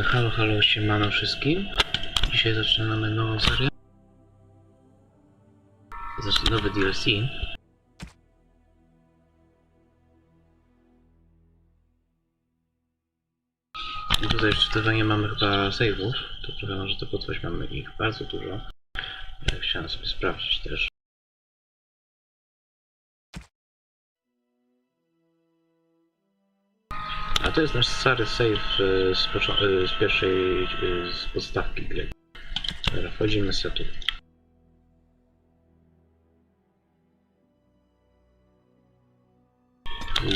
Halo, halo, siemano wszystkim. Dzisiaj zaczynamy nową serię. Nowy DLC. I tutaj w czytaniu mamy chyba save'ów. To trochę może to potrwać, mamy ich bardzo dużo. Chciałem sobie sprawdzić też. A to jest nasz stary save z pierwszej, z podstawki gry. Dobra, wchodzimy sobie tu.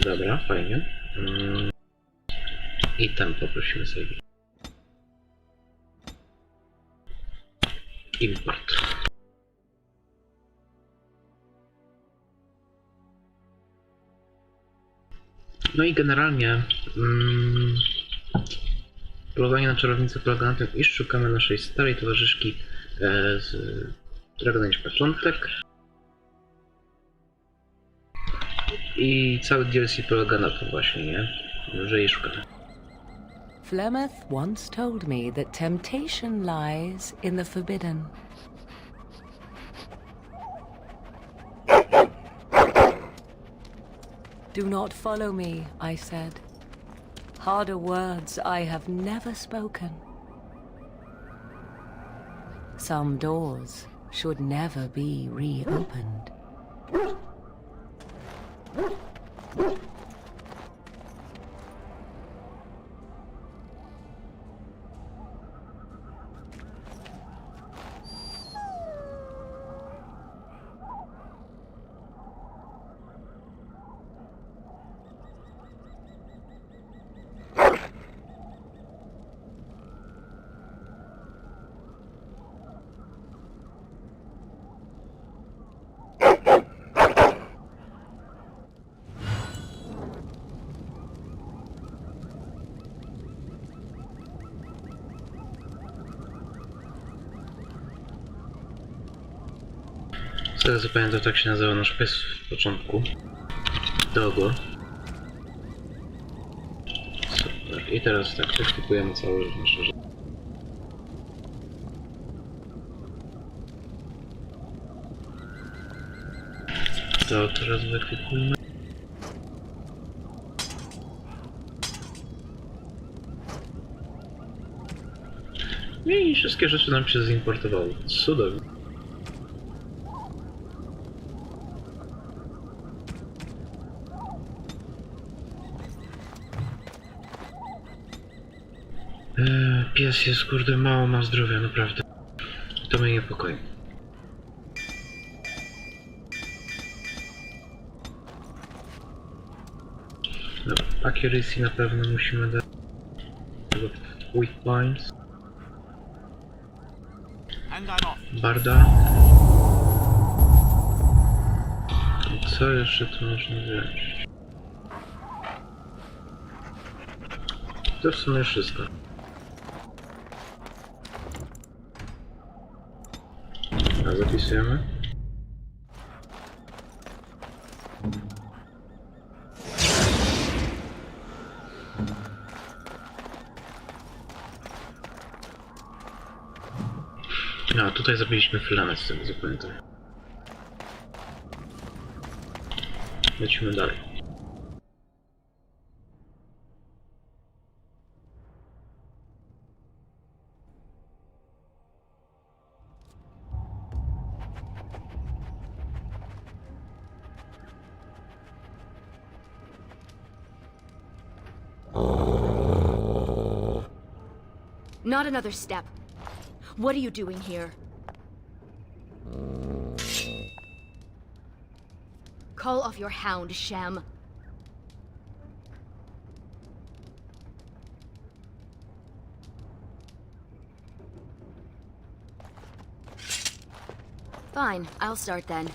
Dobra, fajnie. I tam poprosimy save. Import. No i generalnie polowanie na czarownicę polega na tym, iż szukamy naszej starej towarzyszki, którego na początek. I cały DLC polega na tym właśnie, nie? Że jej szukamy. Flemeth once told me that temptation lies in the forbidden. Do not follow me, I said. Harder words I have never spoken. Some doors should never be reopened. Teraz zapamiętam, tak się nazywa nasz pies w początku. Dogo. Super. I teraz tak wyekipujemy całe nasze rzeczy. To teraz wyekipujmy. I wszystkie rzeczy nam się zimportowały. Cudownie. Pies jest, kurde, mało ma zdrowia, naprawdę. To mnie niepokoi. Dobra, accuracy na pewno musimy dać. Weak points. Barda. I co jeszcze tu można wziąć? To w sumie wszystko. A zapisujemy. No, tutaj zabiliśmy Flamet, z tego co pamiętam. Lecimy dalej. Not another step. What are you doing here? Call off your hound, Shem. Fine, I'll start then.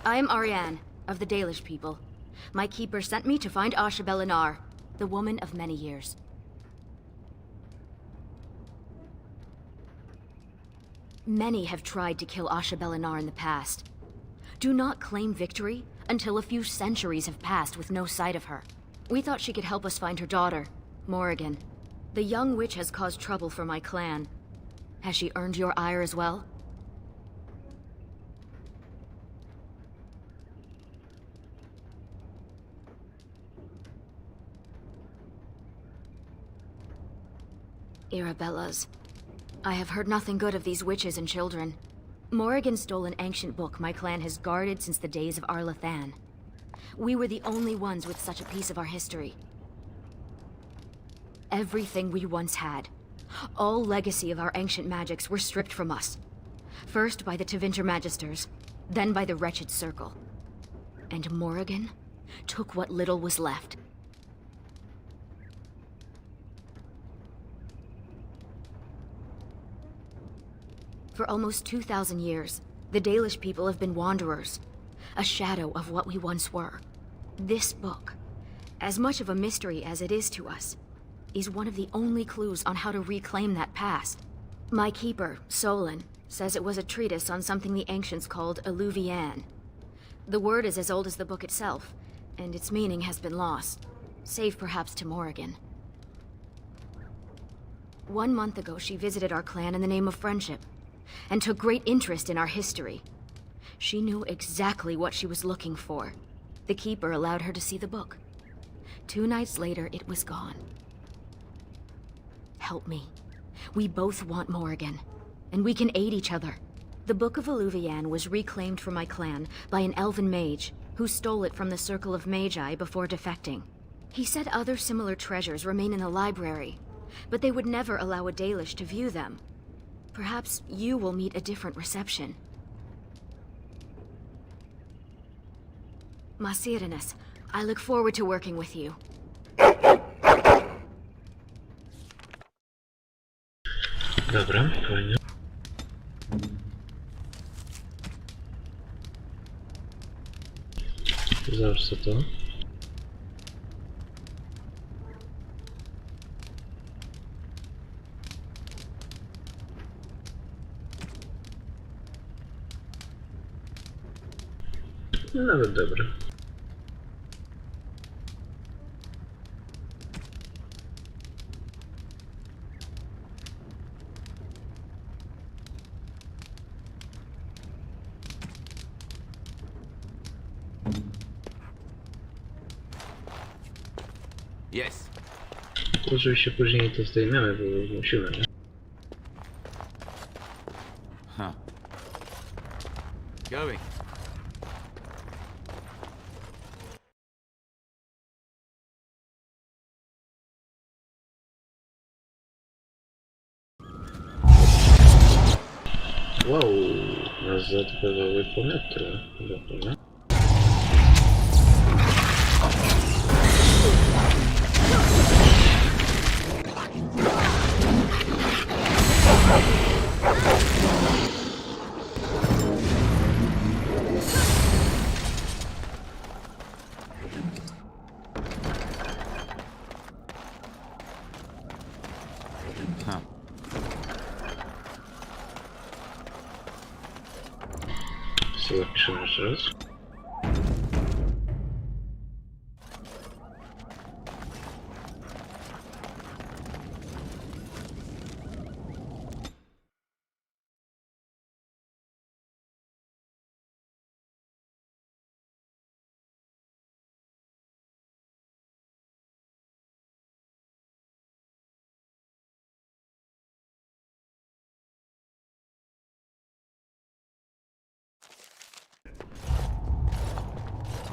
I am Ariane, of the Dalish people. My keeper sent me to find Asha Belinar, the woman of many years. Many have tried to kill Asha Belinar in the past. Do not claim victory until a few centuries have passed with no sight of her. We thought she could help us find her daughter, Morrigan. The young witch has caused trouble for my clan. Has she earned your ire as well? Arabella's. I have heard nothing good of these witches and children. Morrigan stole an ancient book my clan has guarded since the days of Arlathan. We were the only ones with such a piece of our history. Everything we once had, all legacy of our ancient magics, were stripped from us. First by the Tevinter Magisters, then by the wretched Circle. And Morrigan took what little was left. For almost 2,000 years, the Dalish people have been wanderers, a shadow of what we once were. This book, as much of a mystery as it is to us, is one of the only clues on how to reclaim that past. My keeper, Solon, says it was a treatise on something the ancients called Alluvian. The word is as old as the book itself, and its meaning has been lost, save perhaps to Morrigan. 1 month ago, she visited our clan in the name of friendship, and took great interest in our history. She knew exactly what she was looking for. The Keeper allowed her to see the book. 2 nights later, it was gone. Help me. We both want Morrigan, and we can aid each other. The Book of Alluvian was reclaimed for my clan by an elven mage who stole it from the Circle of Magi before defecting. He said other similar treasures remain in the library, but they would never allow a Dalish to view them. Perhaps you will meet a different reception. Masirinus, I look forward to working with you. Dobra, fajnie. Zobacz co to. No, nawet dobre. Yes. Oczywiście później to zdejmiemy, bo musimy, nie? Huh. Going. Wow, nas zaatakowały planety. Dobra. Huh. Co zapiszemy jeszcze raz?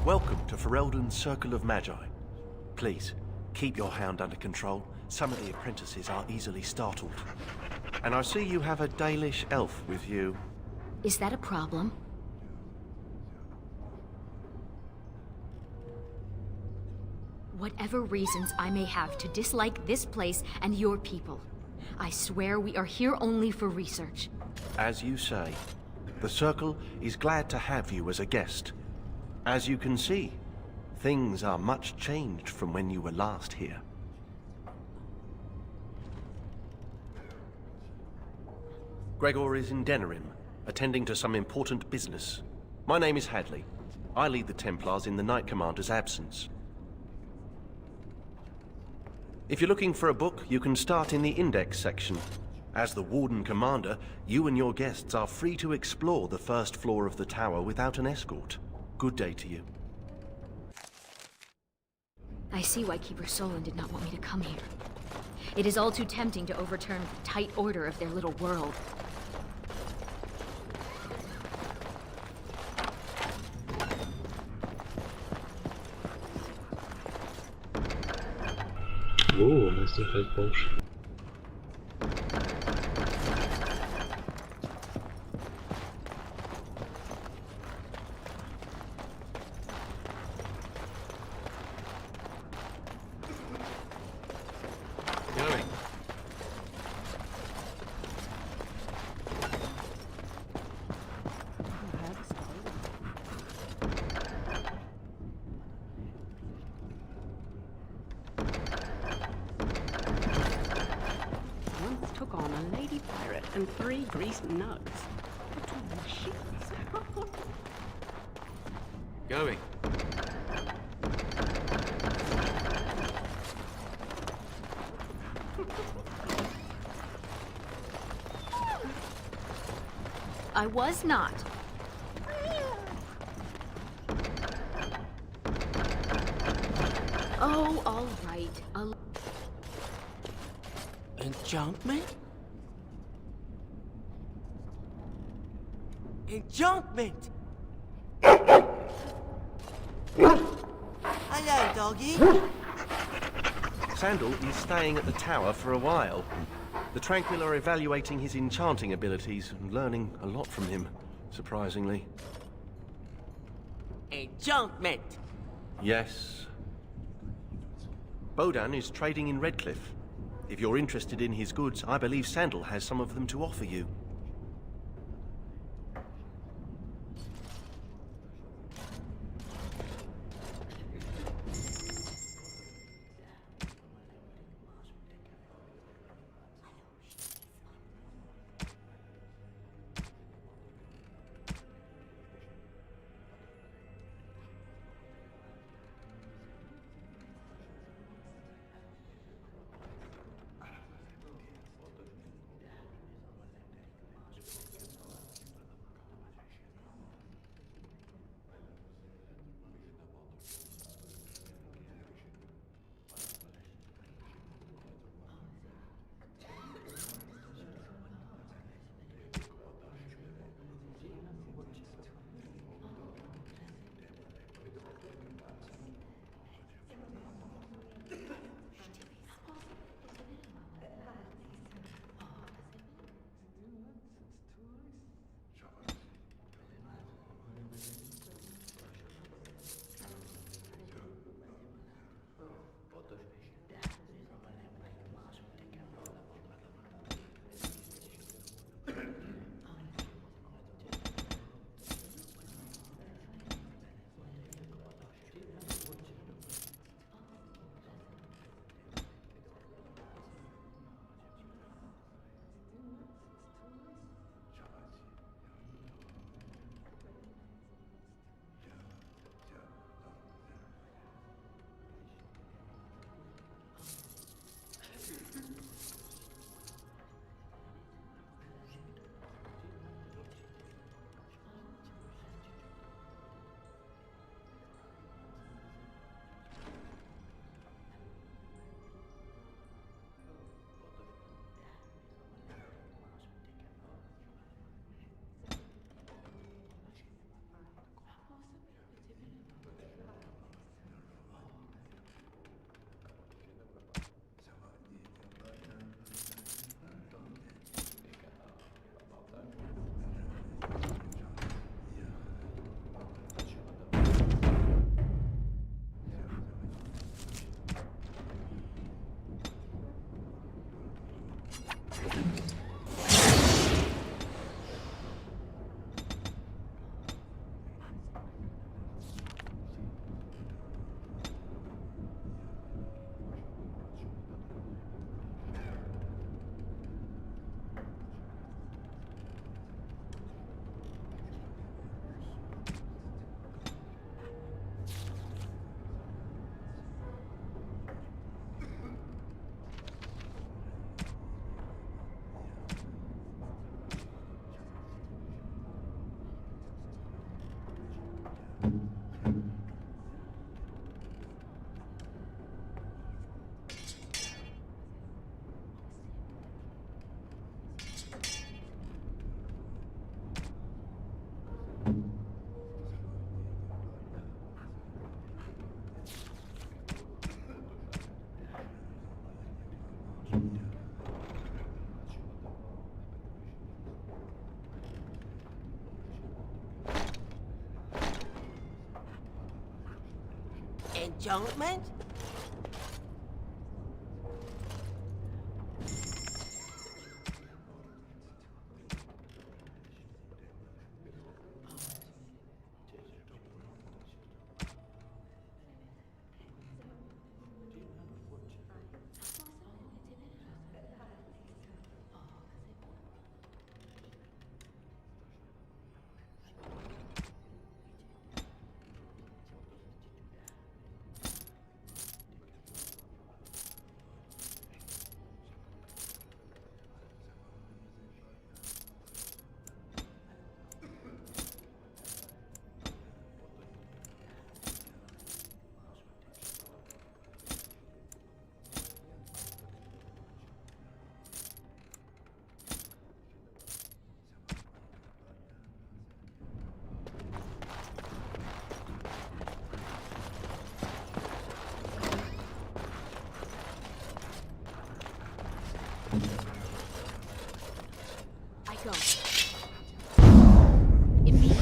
Welcome to Ferelden's Circle of Magi. Please, keep your hound under control. Some of the apprentices are easily startled. And I see you have a Dalish elf with you. Is that a problem? Whatever reasons I may have to dislike this place and your people, I swear we are here only for research. As you say, the Circle is glad to have you as a guest. As you can see, things are much changed from when you were last here. Gregor is in Denerim, attending to some important business. My name is Hadley. I lead the Templars in the Knight Commander's absence. If you're looking for a book, you can start in the index section. As the Warden Commander, you and your guests are free to explore the first floor of the tower without an escort. Good day to you. I see why Keeper Solon did not want me to come here. It is all too tempting to overturn the tight order of their little world. Ooh, Master Health Potion. Going. Once took on a lady pirate and 3 greased nugs. What a machines. Going. I was not. Oh, all right. Enchantment? Enchantment! Hello, doggy. Sandal is staying at the tower for a while. The Tranquil are evaluating his enchanting abilities and learning a lot from him, surprisingly. Enchantment! Yes. Bodan is trading in Redcliffe. If you're interested in his goods, I believe Sandal has some of them to offer you. Enchantment? I go. Immediately.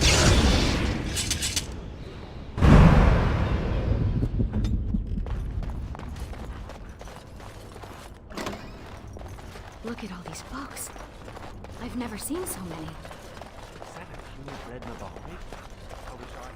Look at all these books. I've never seen so many. Is that a purebred Nabali? I wish I...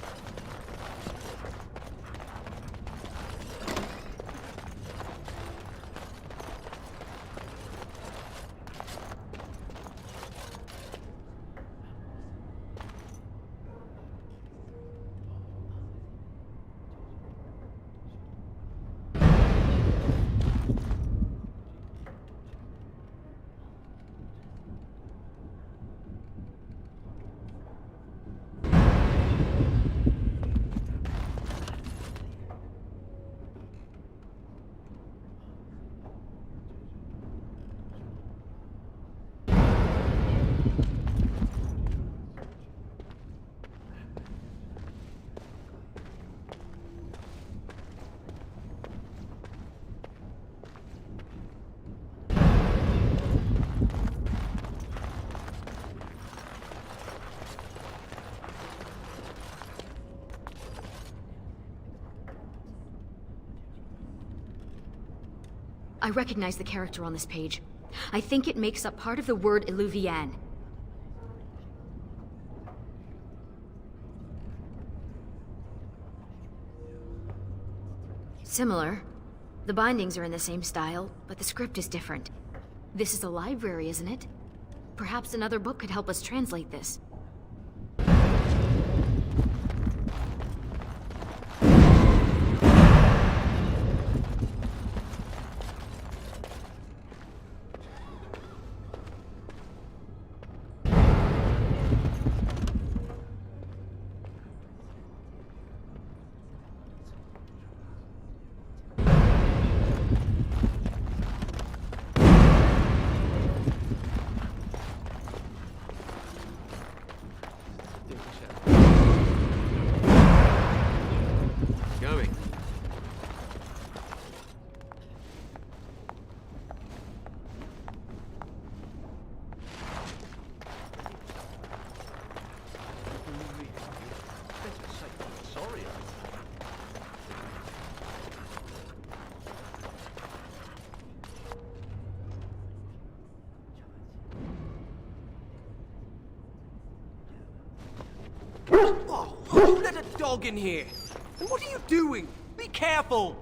I recognize the character on this page. I think it makes up part of the word Illuvian. Similar. The bindings are in the same style, but the script is different. This is a library, isn't it? Perhaps another book could help us translate this. Going. Sorry. Oh, who let a dog in here? And what are you doing? Be careful!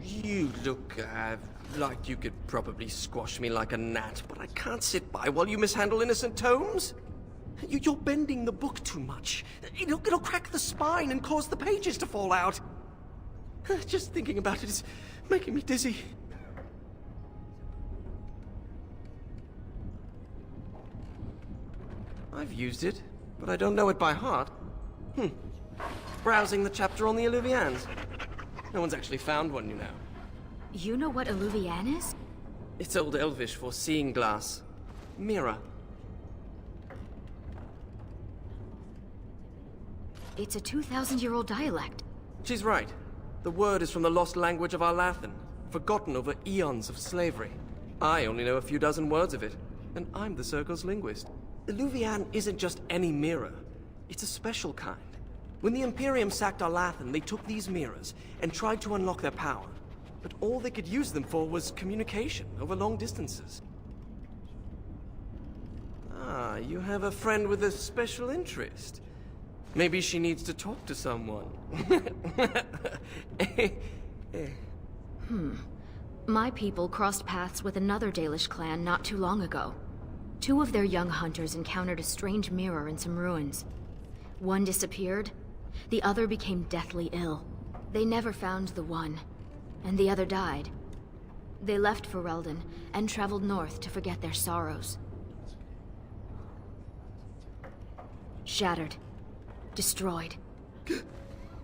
You look, like you could probably squash me like a gnat, but I can't sit by while you mishandle innocent tomes. You're bending the book too much. It'll crack the spine and cause the pages to fall out. Just thinking about it is making me dizzy. I've used it, but I don't know it by heart. Browsing the chapter on the Illuvians. No one's actually found one, you know. You know what Illuvian is? It's Old Elvish for seeing glass. Mirror. It's a 2,000-year-old dialect. She's right. The word is from the lost language of our Lathan, forgotten over eons of slavery. I only know a few dozen words of it, and I'm the Circle's linguist. Illuvian isn't just any mirror. It's a special kind. When the Imperium sacked Arlathan, they took these mirrors and tried to unlock their power. But all they could use them for was communication over long distances. Ah, you have a friend with a special interest. Maybe she needs to talk to someone. My people crossed paths with another Dalish clan not too long ago. 2 of their young hunters encountered a strange mirror in some ruins. One disappeared, the other became deathly ill. They never found the one, and the other died. They left Ferelden and traveled north to forget their sorrows. Shattered. Destroyed.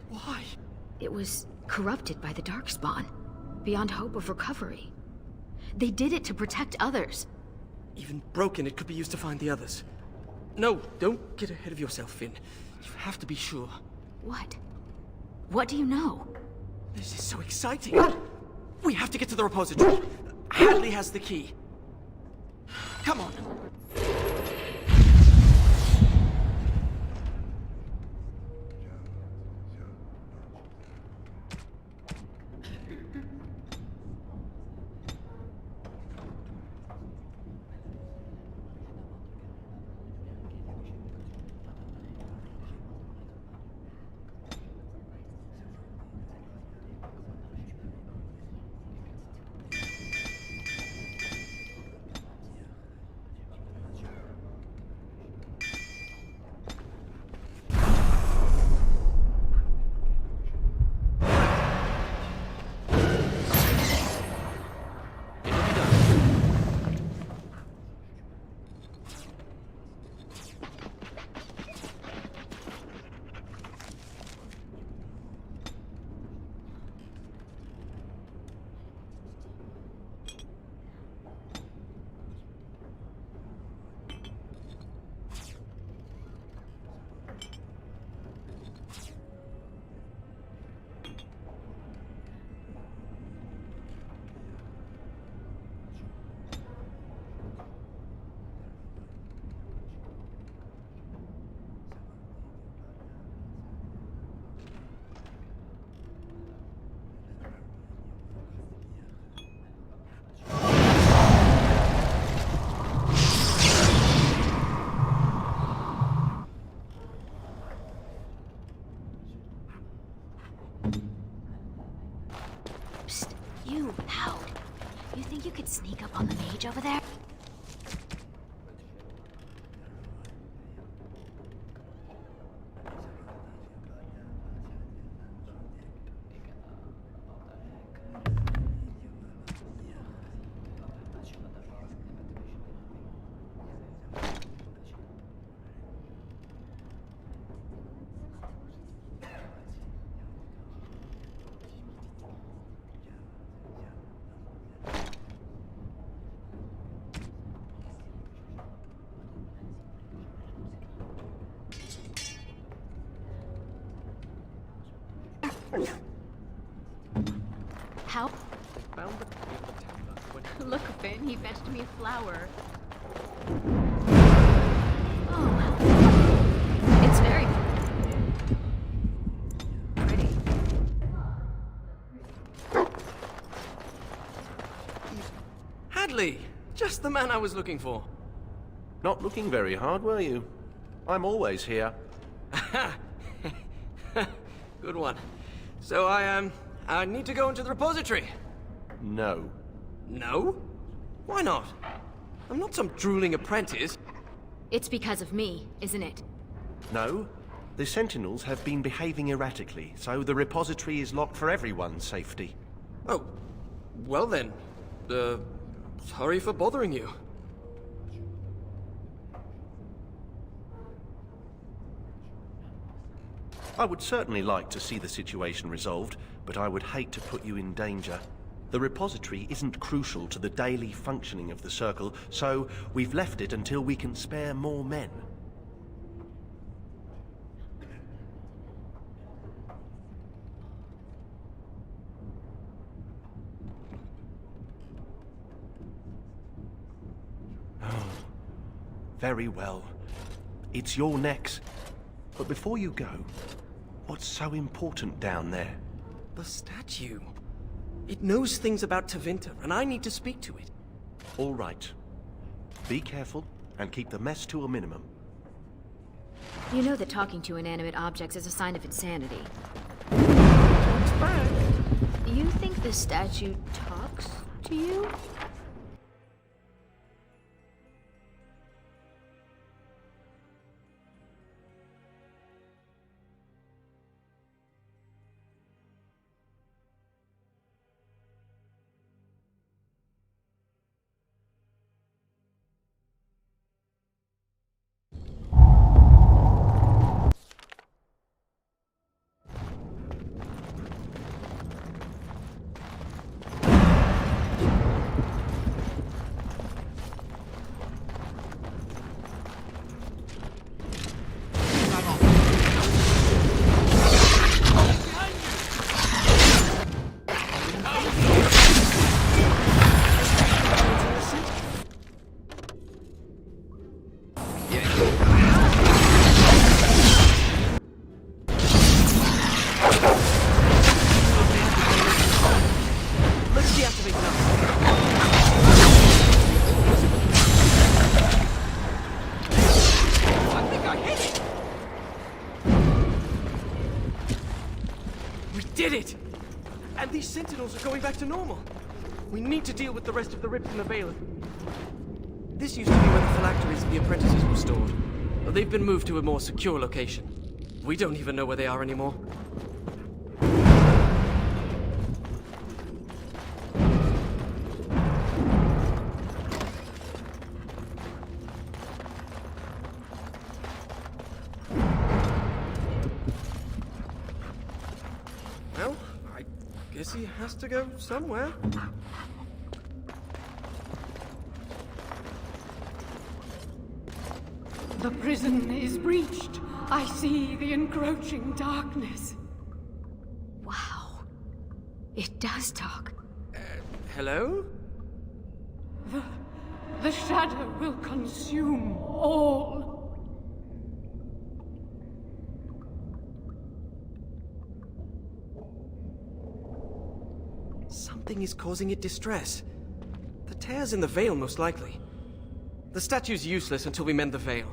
Why? It was corrupted by the Darkspawn, beyond hope of recovery. They did it to protect others. Even broken, it could be used to find the others. No, don't get ahead of yourself, Finn. You have to be sure. What? What do you know? This is so exciting. We have to get to the repository. Hadley has the key. Come on. You, Howd. You think you could sneak up on the mage over there? How? Found the key of the tower. Look, Finn, he fetched me a flower. Oh, it's very pretty. Hadley! Just the man I was looking for. Not looking very hard, were you? I'm always here. Good one. So I need to go into the repository. No. No? Why not? I'm not some drooling apprentice. It's because of me, isn't it? No. The Sentinels have been behaving erratically, so the repository is locked for everyone's safety. Oh, well then. Sorry for bothering you. I would certainly like to see the situation resolved, but I would hate to put you in danger. The repository isn't crucial to the daily functioning of the Circle, so we've left it until we can spare more men. Oh, very well. It's your necks. But before you go, What's so important down there? The statue. It knows things about Tevinter, and I need to speak to it. All right. Be careful and keep the mess to a minimum. You know that talking to inanimate objects is a sign of insanity. You think the statue talks to you? Let's deactivate now. I think I hit it! We did it! And these sentinels are going back to normal. We need to deal with the rest of the rips in the Veil. This used to be where the phylacteries of the apprentices were stored. But they've been moved to a more secure location. We don't even know where they are anymore. Well, I guess he has to go somewhere. The prison is breached. I see the encroaching darkness. Wow. It does talk. Hello? The shadow will consume all. Something is causing it distress. The tears in the veil, most likely. The statue's useless until we mend the veil.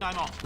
I'm off.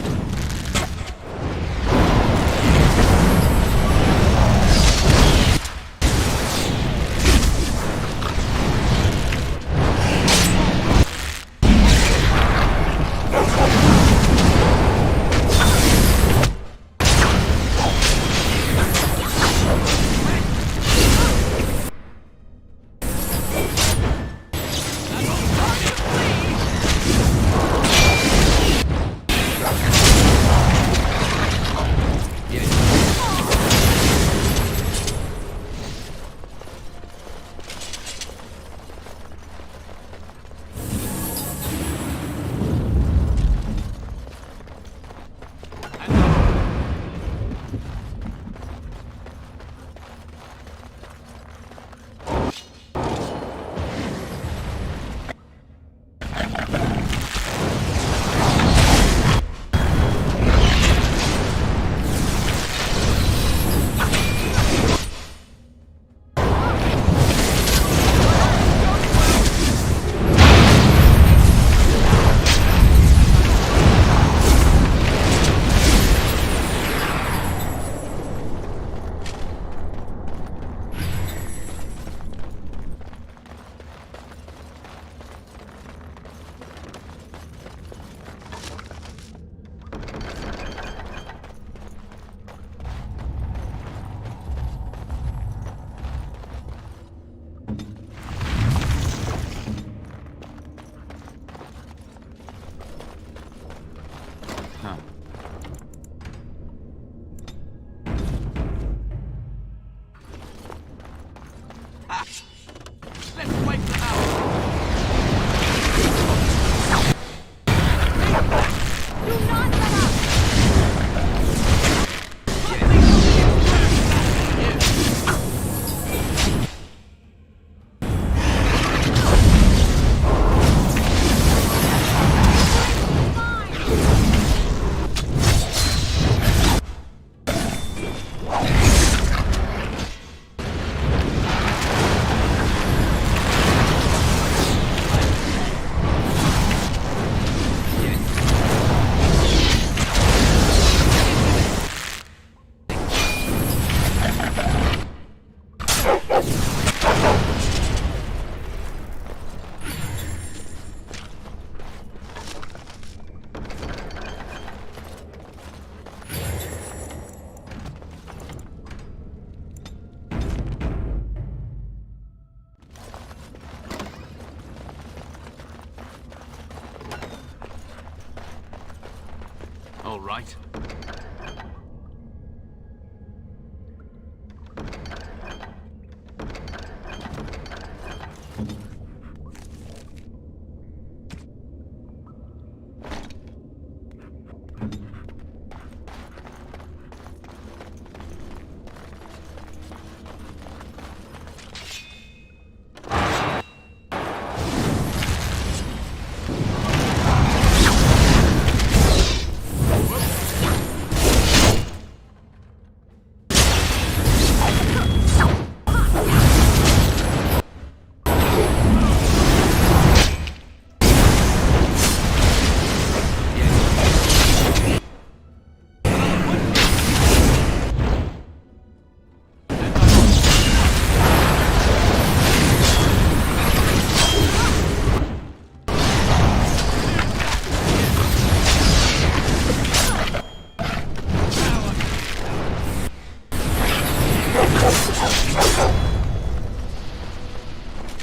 all right.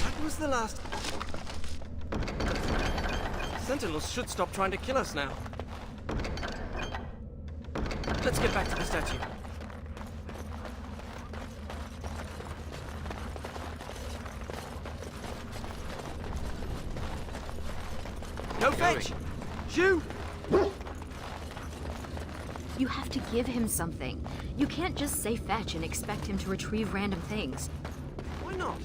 That was the last... Sentinels should stop trying to kill us now. Let's get back to the statue. No fetch! Shoot! You have to give him something. You can't just say fetch and expect him to retrieve random things. Why not?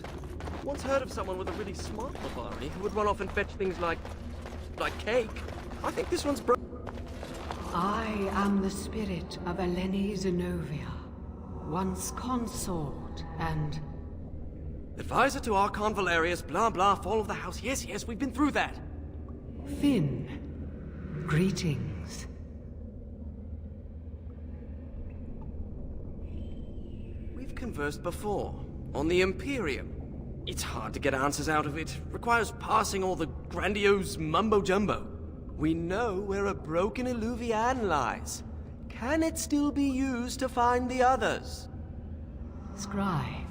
Once heard of someone with a really smart Labari who would run off and fetch things like cake. I think this one's I am the spirit of Eleni Zenobia, once consort and... Advisor to Archon Valerius, blah blah, fall of the house. Yes, we've been through that. Finn. Greetings. We've conversed before, on the Imperium. It's hard to get answers out of it. Requires parsing all the grandiose mumbo-jumbo. We know where a broken Illuvian lies. Can it still be used to find the others? Scry,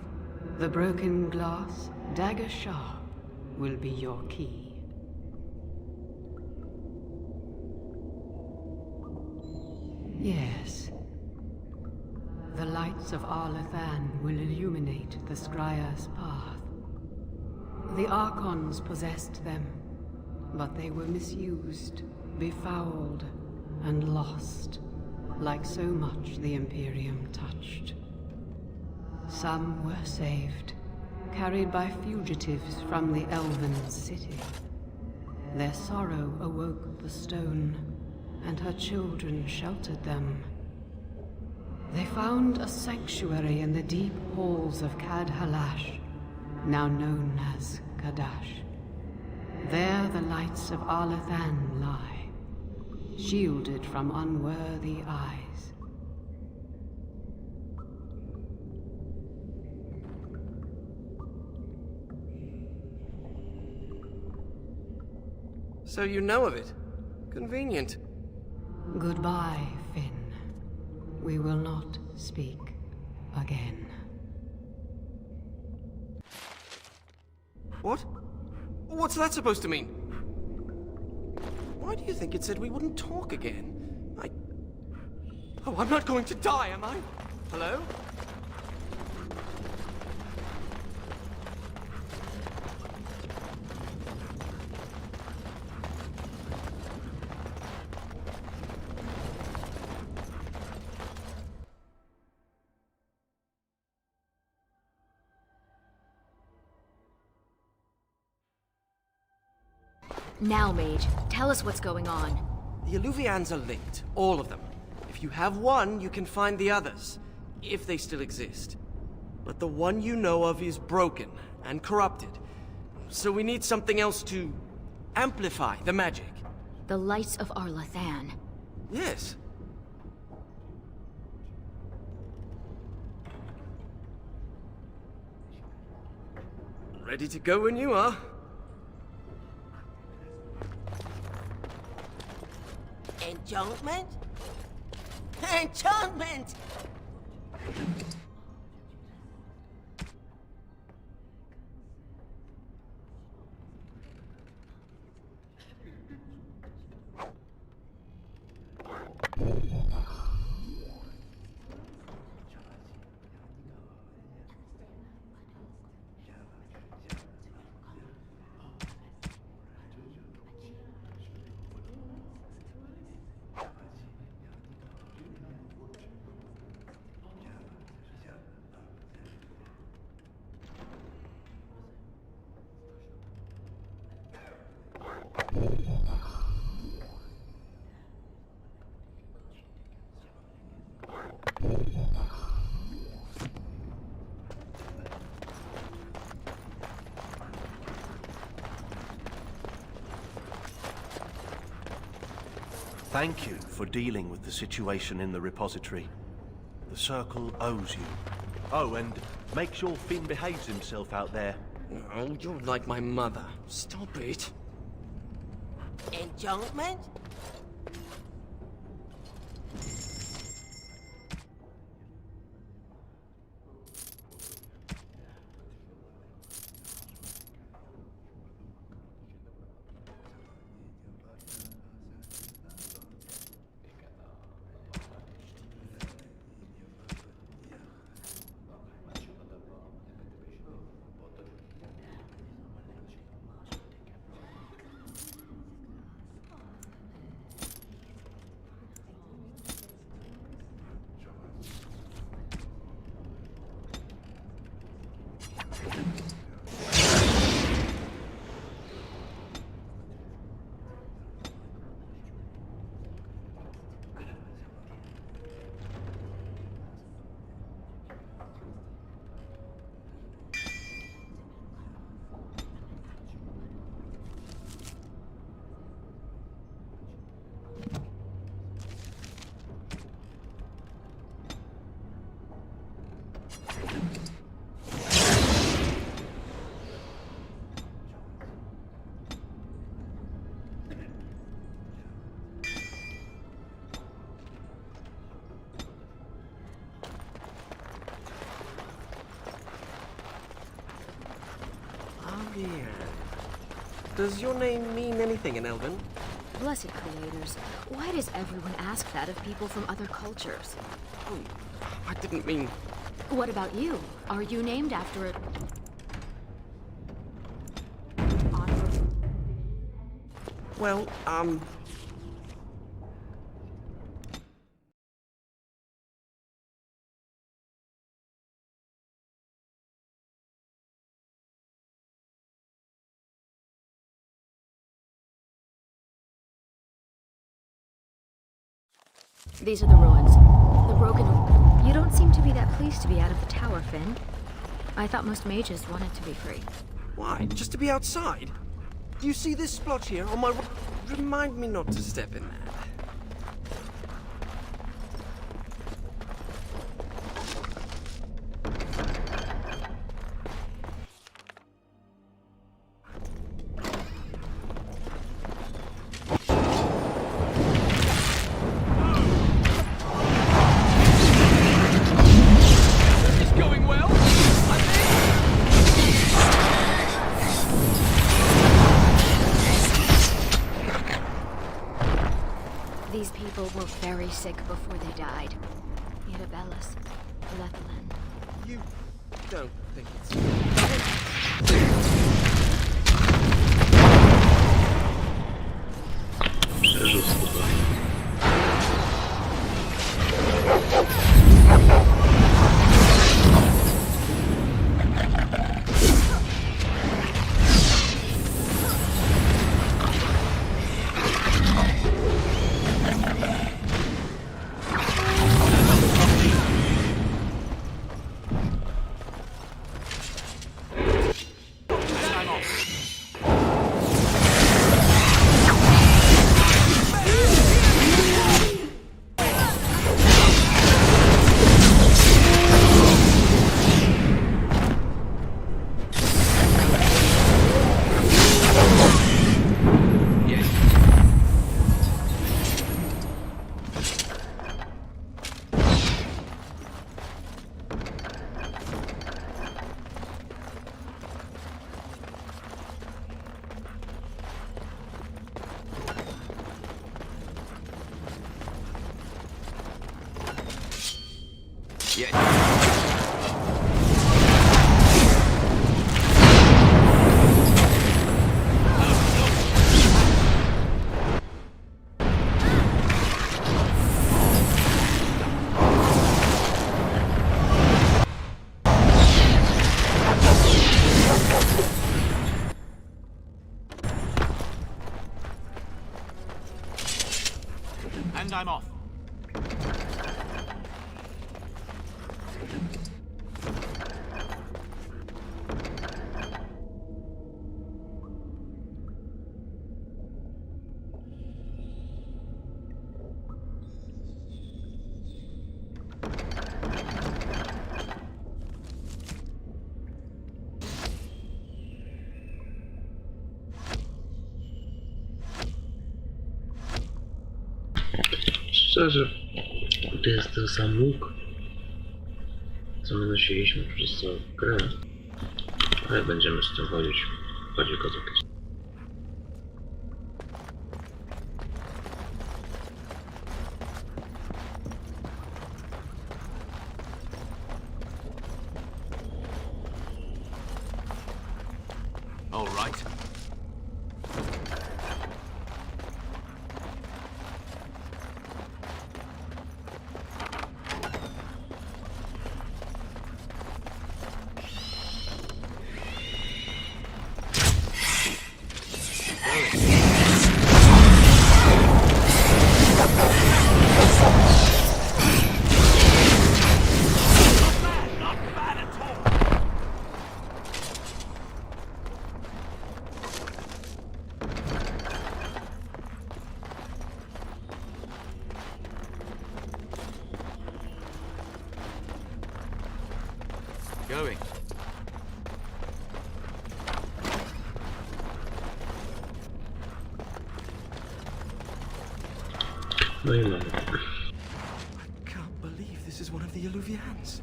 the broken glass, dagger sharp, will be your key. Yes. The lights of Arlathan will illuminate the Scrya's path. The Archons possessed them, but they were misused, befouled, and lost, like so much the Imperium touched. Some were saved, carried by fugitives from the Elven city. Their sorrow awoke the stone, and her children sheltered them. They found a sanctuary in the deep halls of Cadhalash, now known as Kadash. There the lights of Arlathan lie, shielded from unworthy eyes. So you know of it. Convenient. Goodbye, Finn. We will not speak again. What? What's that supposed to mean? Why do you think it said we wouldn't talk again? Oh, I'm not going to die, am I? Hello? Now, Mage, tell us what's going on. The Illuvians are linked, all of them. If you have one, you can find the others, if they still exist. But the one you know of is broken and corrupted. So we need something else to amplify the magic. The lights of Arlathan. Yes. Ready to go when you are. Enchantment? Enchantment! Thank you for dealing with the situation in the repository. The Circle owes you. Oh, and make sure Finn behaves himself out there. Oh, you're like my mother. Stop it. Enchantment? Yeah. Does your name mean anything in Elven? Blessed creators, why does everyone ask that of people from other cultures? Oh, I didn't mean... What about you? Are you named after a... Well, These are the ruins. The broken... You don't seem to be that pleased to be out of the tower, Finn. I thought most mages wanted to be free. why? Just to be outside? Do you see this splotch here on my... Remind me not to step in that. These people were very sick before they died. Irabellis, Lethalin. You don't think it's... Przeżył spokojnie. And I'm off. Szczerze, to jest ten sam łuk, co my nosiliśmy przez całą grę. Ale będziemy z tym chodzić. Bardziej kozak jest. All right. Going. No i mamy. I can't believe this is one of the Illuvians.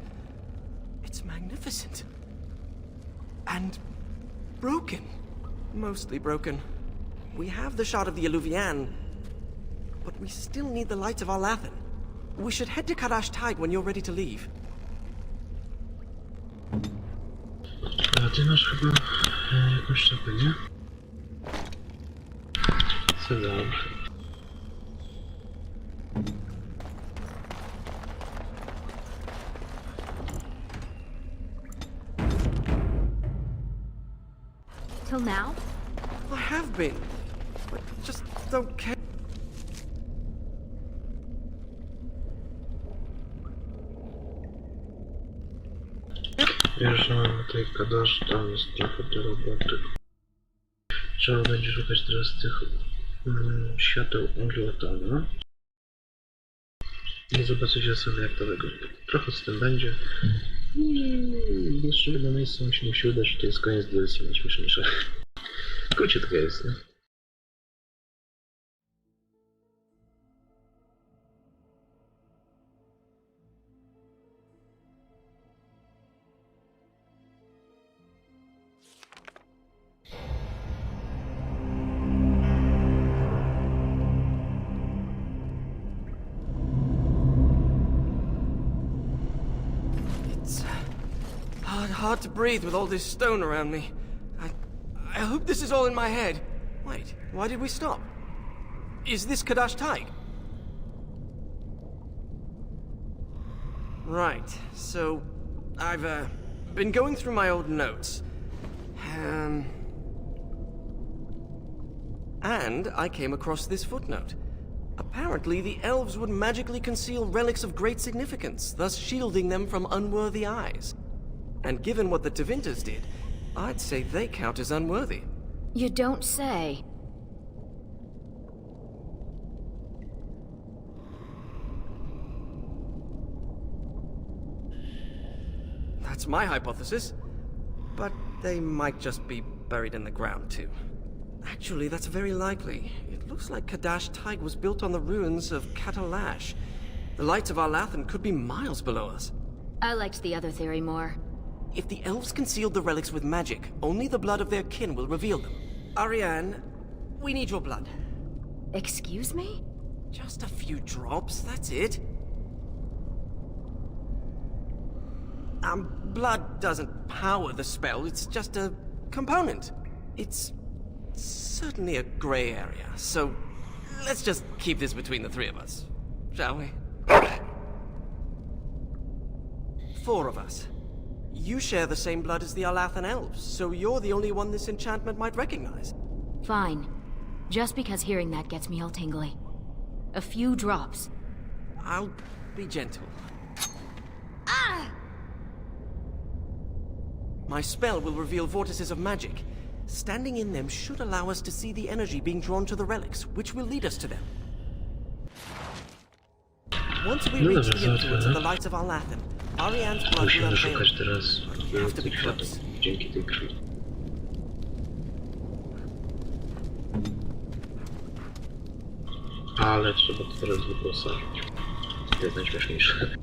It's magnificent. And broken. Mostly broken. We have the shard of the Illuvian, but we still need the light of Arlathan. We should head to Kadash Tide when you're ready to leave. A ty masz chyba jakąś szopę, nie? Co dobrze. Till now? I have been, but just don't care. Wiesz, że tutaj Kadasz, tam jest trochę do roboty. Trzeba będzie szukać teraz tych świateł Arlathana. I zobaczycie sobie, jak to wygląda. Trochę z tym będzie. Jeszcze jedno miejsce musi się udać i to jest koniec DLC najśmieszniejsze. Króciutko jest, nie? It's hard to breathe with all this stone around me. I hope this is all in my head. Wait, why did we stop? Is this Kadash Tide? Right, so I've been going through my old notes. And I came across this footnote. Apparently, the elves would magically conceal relics of great significance, thus shielding them from unworthy eyes. And given what the Tevinter did, I'd say they count as unworthy. You don't say. That's my hypothesis. But they might just be buried in the ground, too. Actually, that's very likely. It looks like Kadash Tide was built on the ruins of Katalash. The lights of Arlathan could be miles below us. I liked the other theory more. If the elves concealed the relics with magic, only the blood of their kin will reveal them. Ariane, we need your blood. Excuse me? Just a few drops, that's it. Blood doesn't power the spell, it's just a component. It's certainly a gray area, so let's just keep this between the three of us, shall we? 4 of us. You share the same blood as the Arlathan elves, so you're the only one this enchantment might recognize. Fine. Just because hearing that gets me all tingly. A few drops. I'll be gentle. My spell will reveal vortices of magic. Standing in them should allow us to see the energy being drawn to the relics, which will lead us to them. Once we reach the influence of the lights of Arlathan, Ariane's blood will Musimy unveil. szukać teraz We have to be tych świateł close. dzięki tej krwi. Ale trzeba to teraz wyposażyć. To jest najśmieszniejsze.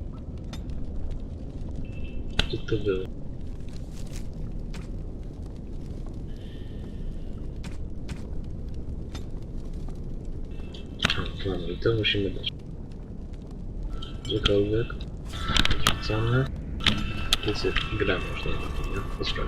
Co to było? No i to musimy dać. Gdziekolwiek. Odrzucamy. Więc gramy już na tym, nie? Posłuchaj.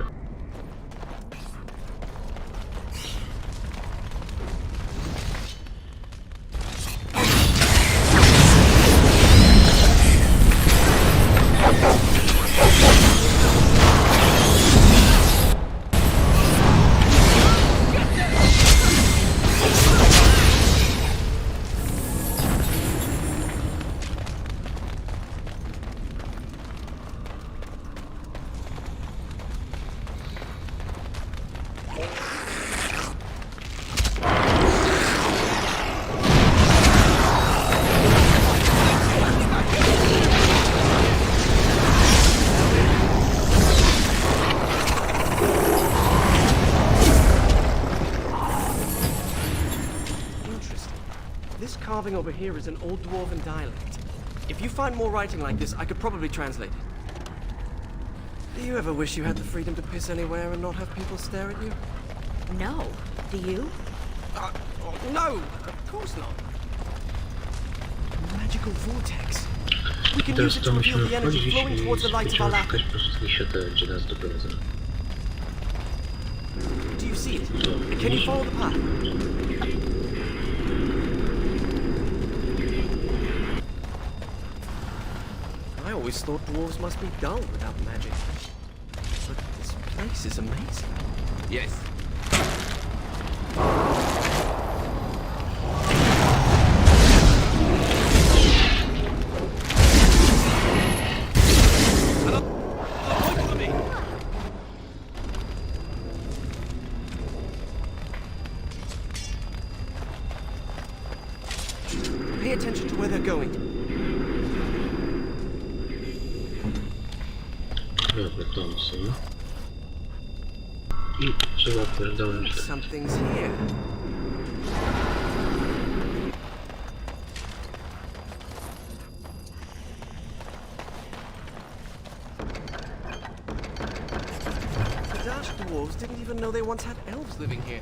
This carving over here is an old dwarven dialect. If you find more writing like this, I could probably translate it. Do you ever wish you had the freedom to piss anywhere and not have people stare at you? No. Do you? No, of course not. Magical vortex. We can use Teraz it to to reveal musimy the energy wchodzić flowing i towards the light of our będziemy lap. szukać po prostu świateł, gdzie nas doprowadzą. Do you see it? Can you follow the path? I always thought dwarves must be dull without magic. But this place is amazing. Yes. Pay attention to where they're going. Dobra, tam są. I trzeba pierdolnąć. Something's here. The Dash dwarves didn't even know they once had elves living here.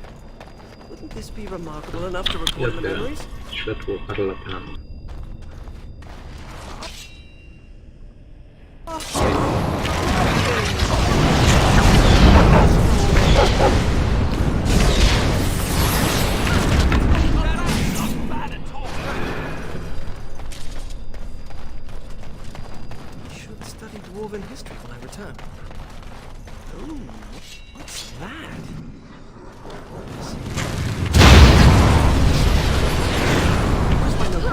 Wouldn't this be remarkable enough to record in the Dobra, memories? światło Karla Planu. Should study dwarven history when I return. Ooh, what's that? Where's my notebook?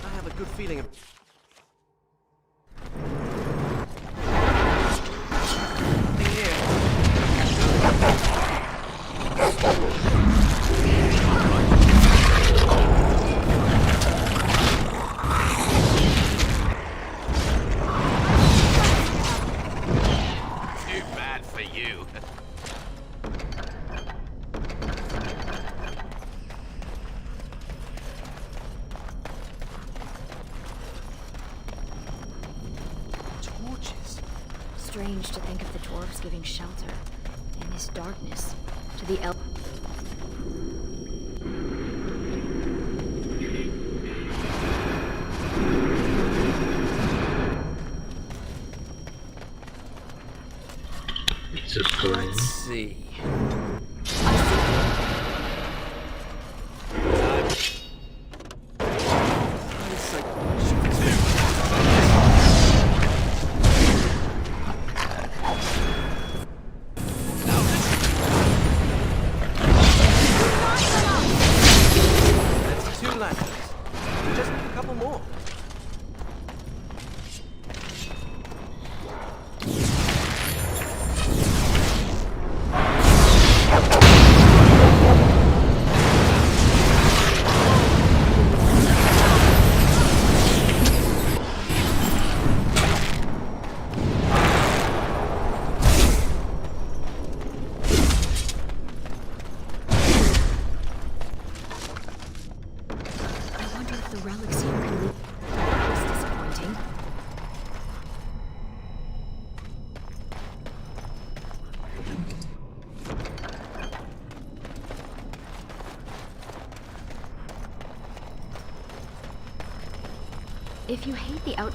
I have a good feeling of... Nothing here. Too bad for you. Torches. Strange to think of the dwarves giving shelter in this darkness to the elf. Co jest kolejny? Let's see. If you hate the out...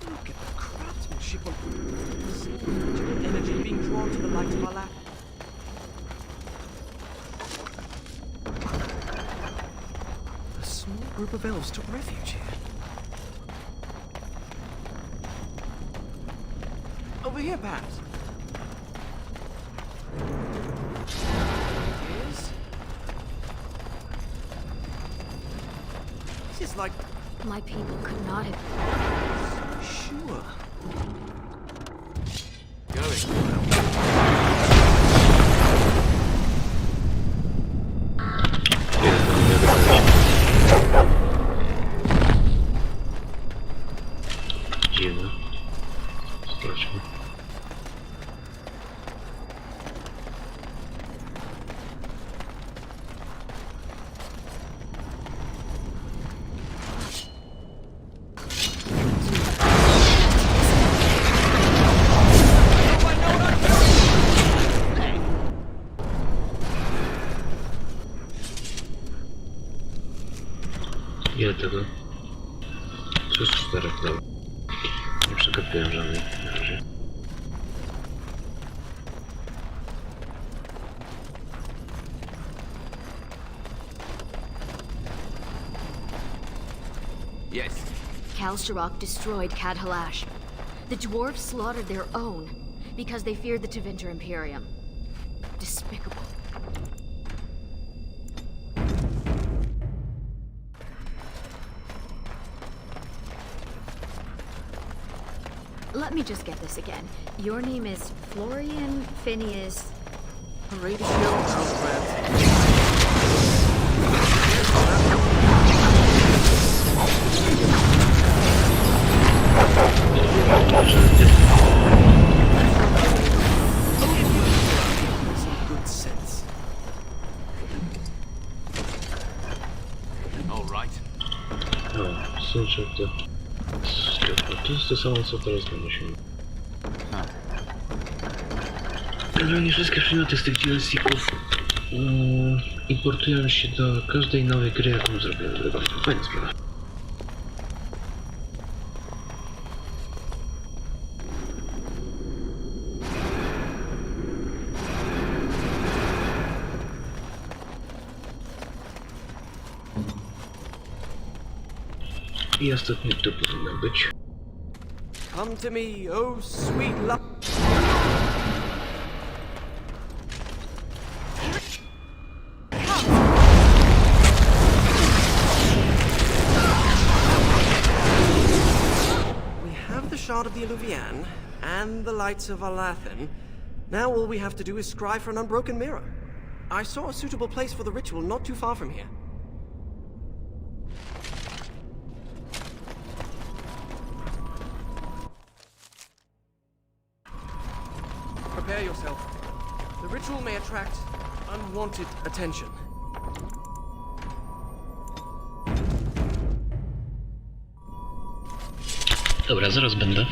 Look at the craftsmanship of the energy being drawn to the light of our lap. A small group of elves took refuge here. Over here, perhaps. Yes. This is like... My people could not have... Sure. Dziwne. Sprawdźmy. Ile tego? 34, dobra. Nie przegapiłem żadnej na razie. Yes. Kalsharok destroyed Kadhalash. The dwarves slaughtered their own because they feared the Tevinter Imperium. Despicable. Let me just get this again. Your name is Florian Phineas... Horatio Alfred. Good sense. All right. O, słuchaj, to jest to samo, co teraz musimy. Generalnie wszystkie przedmioty z tych DLC-ków importują się do każdej nowej gry, jaką zrobiłem. Fajna sprawa. I ostatni tu powinno być. Come to me, oh sweet love. We have the shard of the Illuvian and the lights of Alathan. Now all we have to do is scry for an unbroken mirror. I saw a suitable place for the ritual not too far from here. Prepare yourself. The ritual may attract unwanted attention. Dobra, zaraz będę.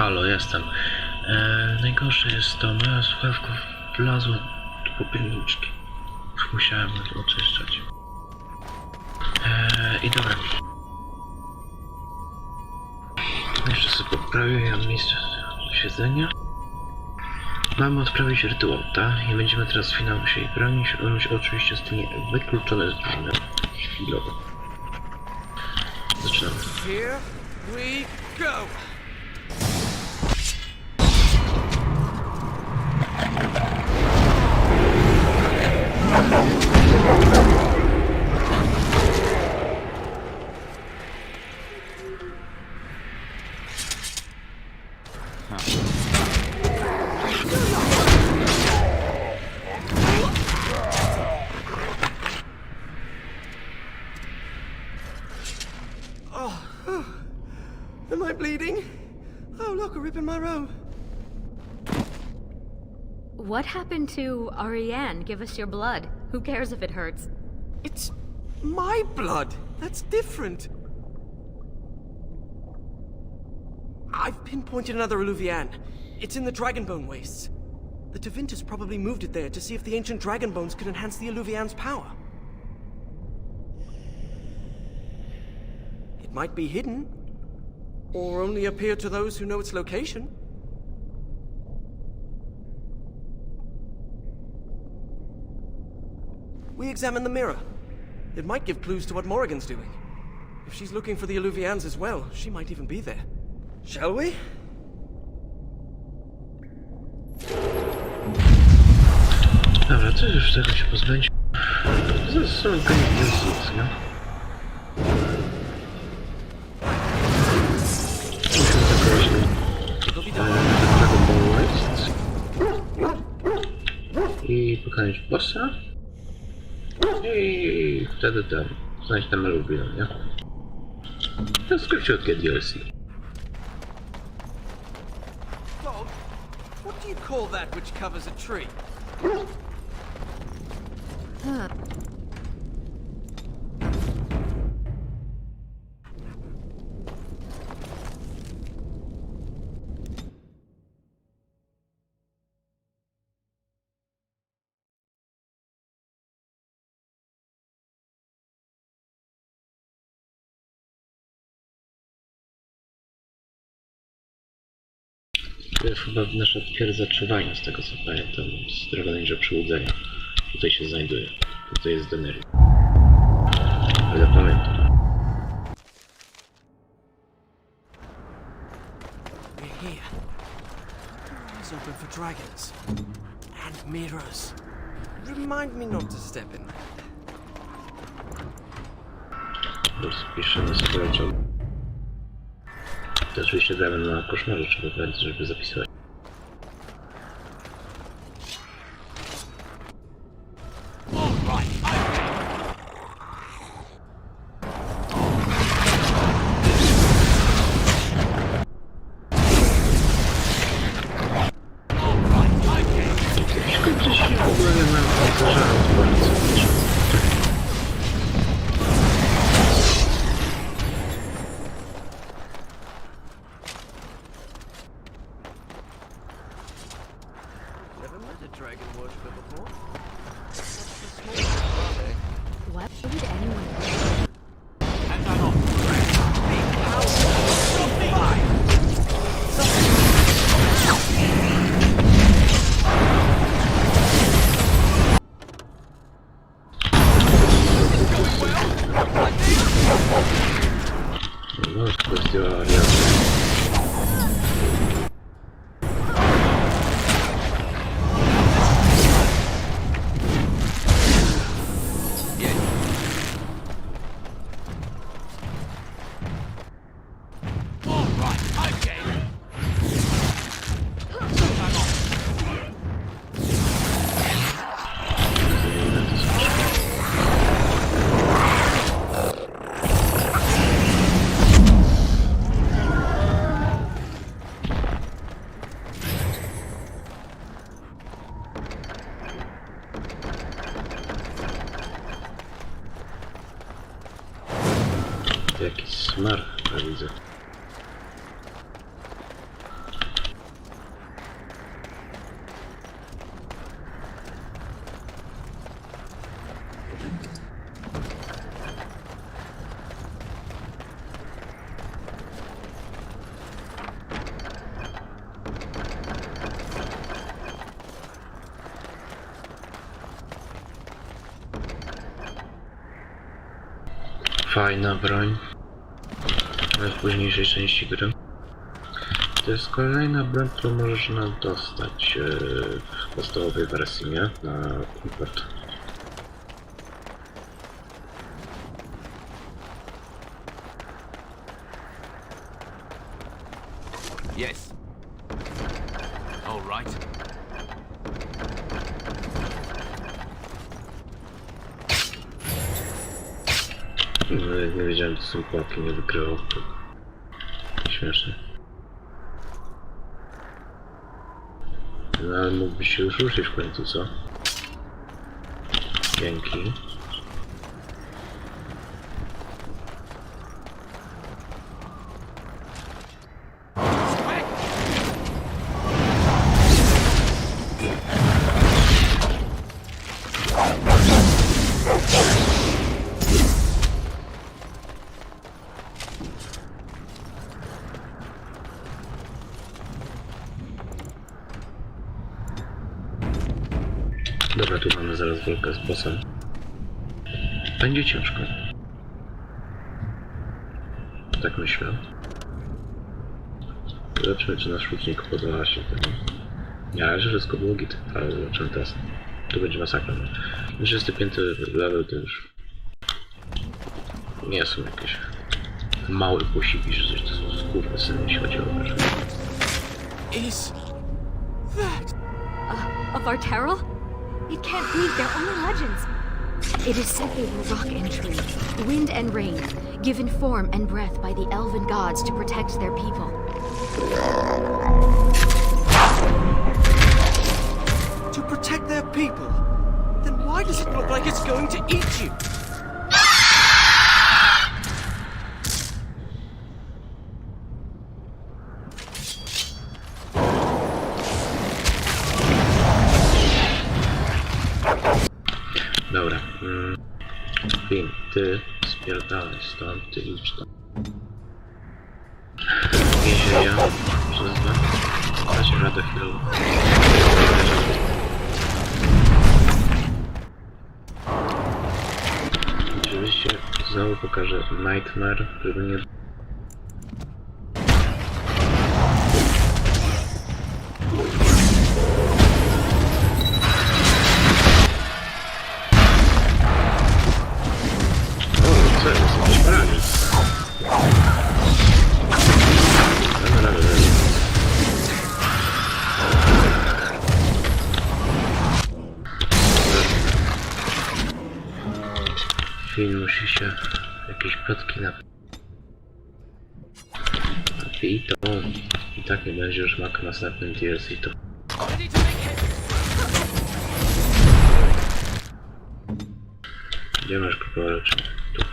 Halo, jestem. Najgorsze jest to, moja słuchawka wlazła do popielniczki. Musiałem to oczyszczać. I dobra. Jeszcze sobie poprawię, ja mam miejsce do siedzenia. Mamy odprawić rytuał, tak? I będziemy teraz finału się bronić. On się oczywiście zostanie wykluczony z drużyny chwilowo. Zaczynamy. Here we go! Am I bleeding? Oh, look, a rip in my robe. What happened to Ariane? Give us your blood. Who cares if it hurts? It's my blood. That's different. I've pinpointed another Illuvian. It's in the Dragonbone wastes. The Tevintus probably moved it there to see if the ancient Dragonbones could enhance the Illuvian's power. It might be hidden, or only appear to those who know its location. We examine the mirror. It might give clues to what Morrigan's doing. If she's looking for the Illuvians as well, she might even be there. Shall we? Dobra, to już tego się pozbędzie. Zaraz są koniec nie? Dragon Ball Wastes. I pokonać bossa. I wtedy ten, znaleźć tam Lubię, nie? To jest króciutkie DLC. Dog, what do you call that which covers a tree? To jest chyba nasza twierdza czuwania, z tego co pamiętam, z Dragon Age Przebudzenia. Tutaj się znajduje. Tutaj jest Denery. Ale pamiętam. We're here. It's open for dragons. And mirrors. Remind me not to step in. Rozpiszemy sobie leczą. To oczywiście gramy na koszmarze, trzeba pamiętać, żeby zapisywać. Never met a dragon worshiper before. Why would anyone... And I'm off. No, jest kwestia jazdy. To jakiś smar, ja widzę. Fajna broń. W późniejszej części gry. To jest kolejna broń, którą można dostać w podstawowej wersji, nie? Na import. Yes. All right. No, nie wiedziałem, że są pułapki, nie wykrywał. Śmieszne. No ale mógłbyś się już ruszyć w końcu, co? Dzięki. Dobra, tu mamy zaraz walkę z bossem. Będzie ciężko. Tak myślę. Zobaczymy, czy nasz łucznik podoba się temu. Nie, że wszystko było git, ale zobaczymy teraz. Tu będzie masakra. 35 level to już nie są jakieś małe posiki, że coś to są skurwysyny, jeśli chodzi o wierzę. Is that? Of our Terrell? It can't be, they're only legends. It is said they were rock and tree, wind and rain, given form and breath by the elven gods to protect their people. To protect their people? Then why does it look like it's going to eat you? Dobra. Finn, ty spierdalaj stąd, ty idź tam. Więzienia, przez dwa. Dacie radę chwilowo. Oczywiście znowu pokażę Nightmare, żeby nie... Co jest? Jakiś paraliż. Damy radę. Film musi się jakieś plotki napij to i tak nie będzie już mak następnym DLC to. Gdzie masz grupę leczenia? Tu.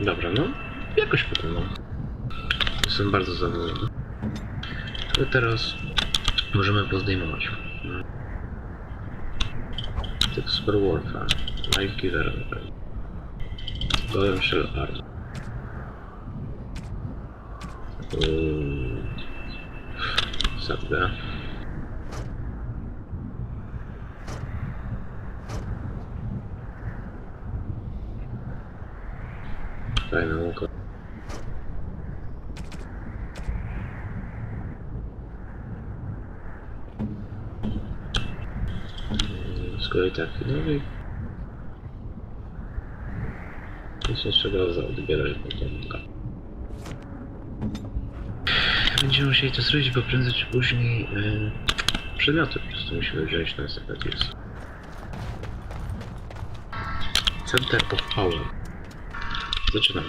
Dobra, no jakoś pokonał. Jestem bardzo zadowolony. Ale teraz możemy pozdejmować. Typ Super Warfare, Life Giver, Golem Shell Arm. Sadga. Fajna łuka. Z kolei tak, no i jest jeszcze raz odbierać potomka. Będziemy musieli to zrobić, bo prędzej czy później przedmioty po prostu musimy wziąć na następne DLC. Center of Power. Zaczynamy.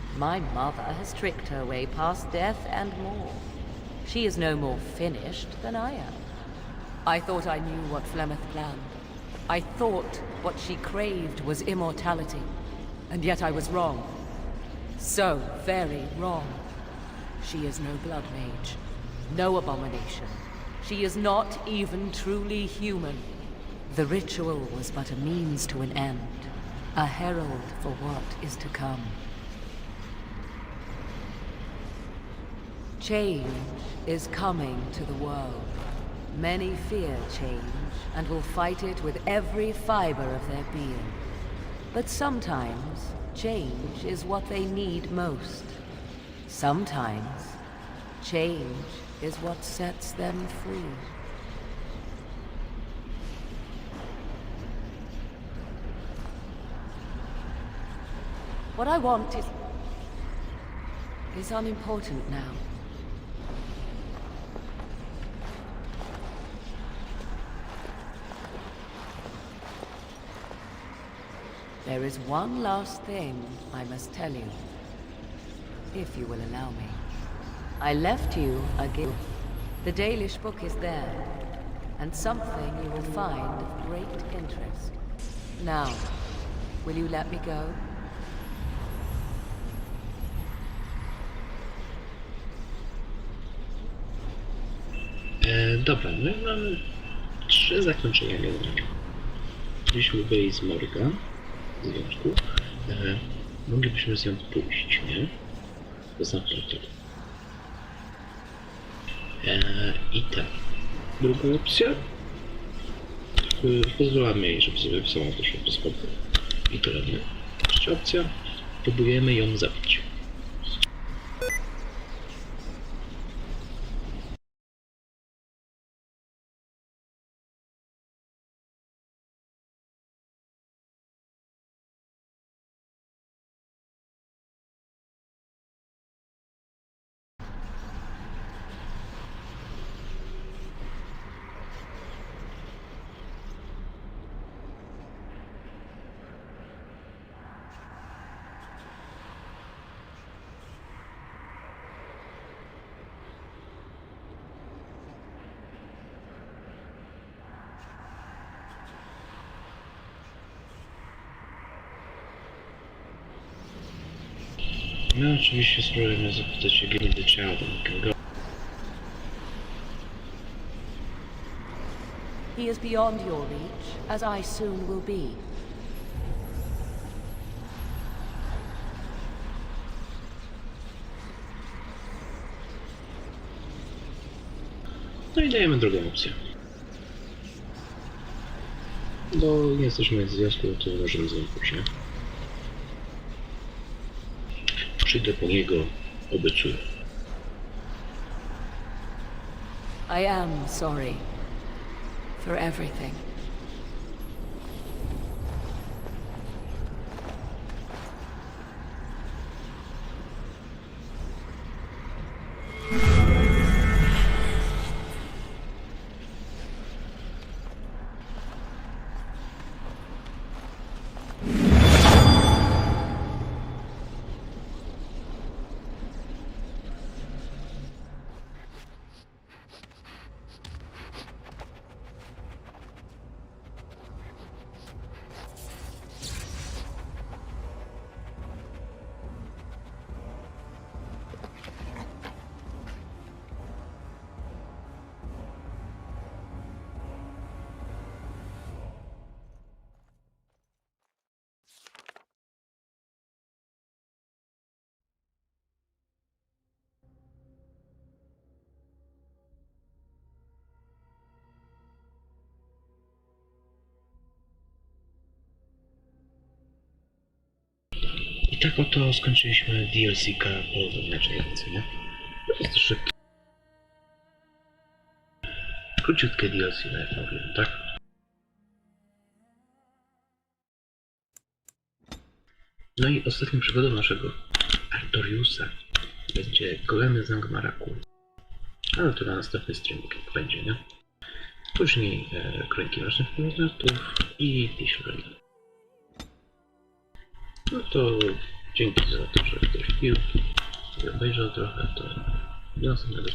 My mother has tricked her way past death and more. She is no more finished than I am. I thought I knew what Flemeth planned. I thought what she craved was immortality. And yet I was wrong. So very wrong. She is no blood mage. No abomination. She is not even truly human. The ritual was but a means to an end. A herald for what is to come. Change is coming to the world. Many fear change, and will fight it with every fiber of their being. But sometimes, change is what they need most. Sometimes, change is what sets them free. What I want is unimportant now. There is one last thing I must tell you, if you will allow me. I left you a gift. The Dalish book is there, and something you will find of great interest. Now, will you let me go? Dobra, my mamy 3 zakończenia generalnie. Gdybyśmy byli z Morga, w związku, moglibyśmy z nią pójść, nie? Poza portal. I tak. Druga opcja. Pozwalamy jej, żeby sobie sama doszła do spokoju. I to robię. Trzecia opcja. Próbujemy ją zabić. No oczywiście spróbujemy zapytać się Give me the child and we can go. He is beyond your reach, as I soon will be. No i dajemy drugą opcję. Bo nie jesteśmy w związku, to możemy z nim później. Przyjdę po niego, obiecuję. I am sorry for everything. I tak oto skończyliśmy DLC-ka Polowanie, nie? To jest szybkie. Króciutkie DLC, jak mówiłem, tak? No i ostatnią przygodą naszego Artoriusa będzie Golemy z Angmaraku. Ale to na następny streaming będzie, nie? Później Króliki Naszych Planetów i Piślej. No to Dzięki za to, że ktoś pił i obejrzał trochę, to do następnego